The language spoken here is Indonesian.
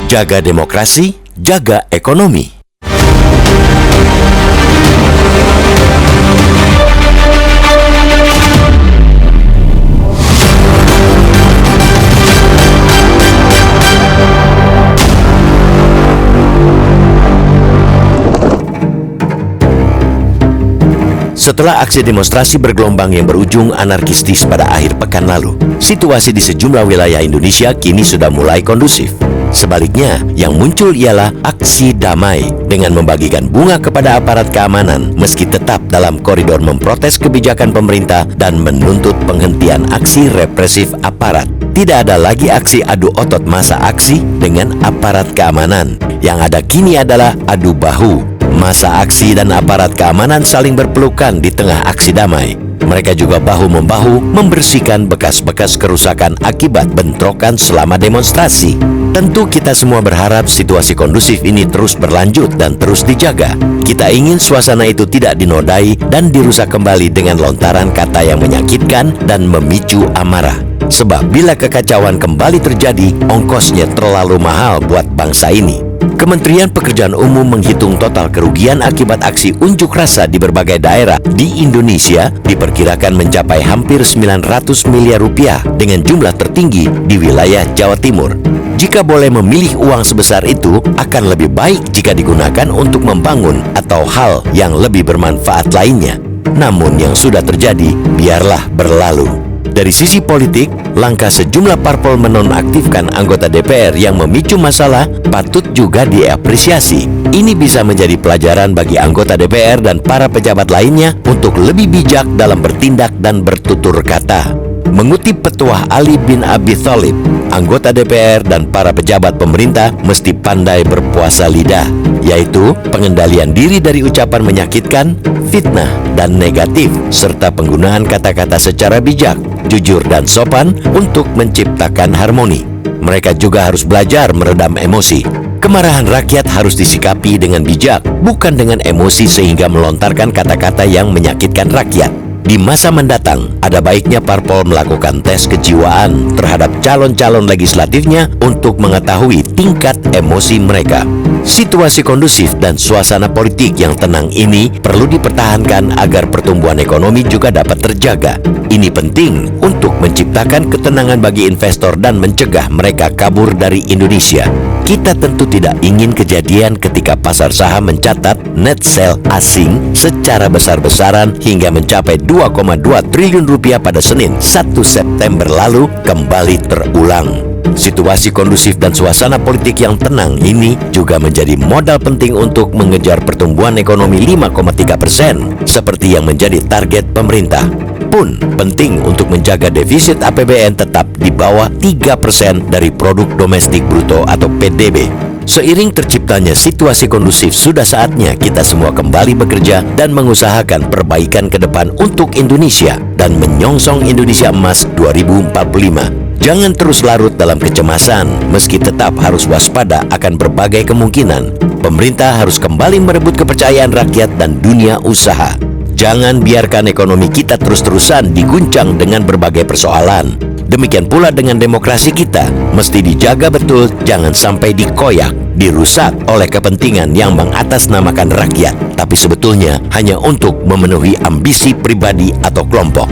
Jaga demokrasi, jaga ekonomi. Setelah aksi demonstrasi bergelombang yang berujung anarkistis pada akhir pekan lalu, situasi di sejumlah wilayah Indonesia kini sudah mulai kondusif. Sebaliknya, yang muncul ialah aksi damai dengan membagikan bunga kepada aparat keamanan meski tetap dalam koridor memprotes kebijakan pemerintah dan menuntut penghentian aksi represif aparat. Tidak ada lagi aksi adu otot masa aksi dengan aparat keamanan. Yang ada kini adalah adu bahu. Masa aksi dan aparat keamanan saling berpelukan di tengah aksi damai. Mereka juga bahu-membahu membersihkan bekas-bekas kerusakan akibat bentrokan selama demonstrasi. Tentu kita semua berharap situasi kondusif ini terus berlanjut dan terus dijaga. Kita ingin suasana itu tidak dinodai dan dirusak kembali dengan lontaran kata yang menyakitkan dan memicu amarah. Sebab bila kekacauan kembali terjadi, ongkosnya terlalu mahal buat bangsa ini. Kementerian Pekerjaan Umum menghitung total kerugian akibat aksi unjuk rasa di berbagai daerah di Indonesia diperkirakan mencapai hampir 900 miliar rupiah dengan jumlah tertinggi di wilayah Jawa Timur. Jika boleh memilih uang sebesar itu, akan lebih baik jika digunakan untuk membangun atau hal yang lebih bermanfaat lainnya. Namun yang sudah terjadi, biarlah berlalu. Dari sisi politik, langkah sejumlah parpol menonaktifkan anggota DPR yang memicu masalah patut juga diapresiasi. Ini bisa menjadi pelajaran bagi anggota DPR dan para pejabat lainnya untuk lebih bijak dalam bertindak dan bertutur kata. Mengutip Petuah Ali bin Abi Thalib, anggota DPR dan para pejabat pemerintah mesti pandai berpuasa lidah, yaitu pengendalian diri dari ucapan menyakitkan, fitnah, dan negatif, serta penggunaan kata-kata secara bijak, jujur, dan sopan untuk menciptakan harmoni. Mereka juga harus belajar meredam emosi. Kemarahan rakyat harus disikapi dengan bijak, bukan dengan emosi sehingga melontarkan kata-kata yang menyakitkan rakyat. Di masa mendatang, ada baiknya parpol melakukan tes kejiwaan terhadap calon-calon legislatifnya untuk mengetahui tingkat emosi mereka. Situasi kondusif dan suasana politik yang tenang ini perlu dipertahankan agar pertumbuhan ekonomi juga dapat terjaga. Ini penting untuk menciptakan ketenangan bagi investor dan mencegah mereka kabur dari Indonesia. Kita tentu tidak ingin kejadian ketika pasar saham mencatat net sell asing secara besar-besaran hingga mencapai 2,2 triliun rupiah pada Senin 1 September lalu kembali terulang. Situasi kondusif dan suasana politik yang tenang ini juga menjadi modal penting untuk mengejar pertumbuhan ekonomi 5,3% seperti yang menjadi target pemerintah. Pun penting untuk menjaga defisit APBN tetap di bawah 3% dari produk domestik bruto atau PDB. Seiring terciptanya situasi kondusif, sudah saatnya kita semua kembali bekerja dan mengusahakan perbaikan ke depan untuk Indonesia dan menyongsong Indonesia Emas 2045. Jangan terus larut dalam kecemasan, meski tetap harus waspada akan berbagai kemungkinan. Pemerintah harus kembali merebut kepercayaan rakyat dan dunia usaha. Jangan biarkan ekonomi kita terus-terusan diguncang dengan berbagai persoalan. Demikian pula dengan demokrasi kita, mesti dijaga betul, jangan sampai dikoyak, dirusak oleh kepentingan yang mengatasnamakan rakyat, tapi sebetulnya hanya untuk memenuhi ambisi pribadi atau kelompok.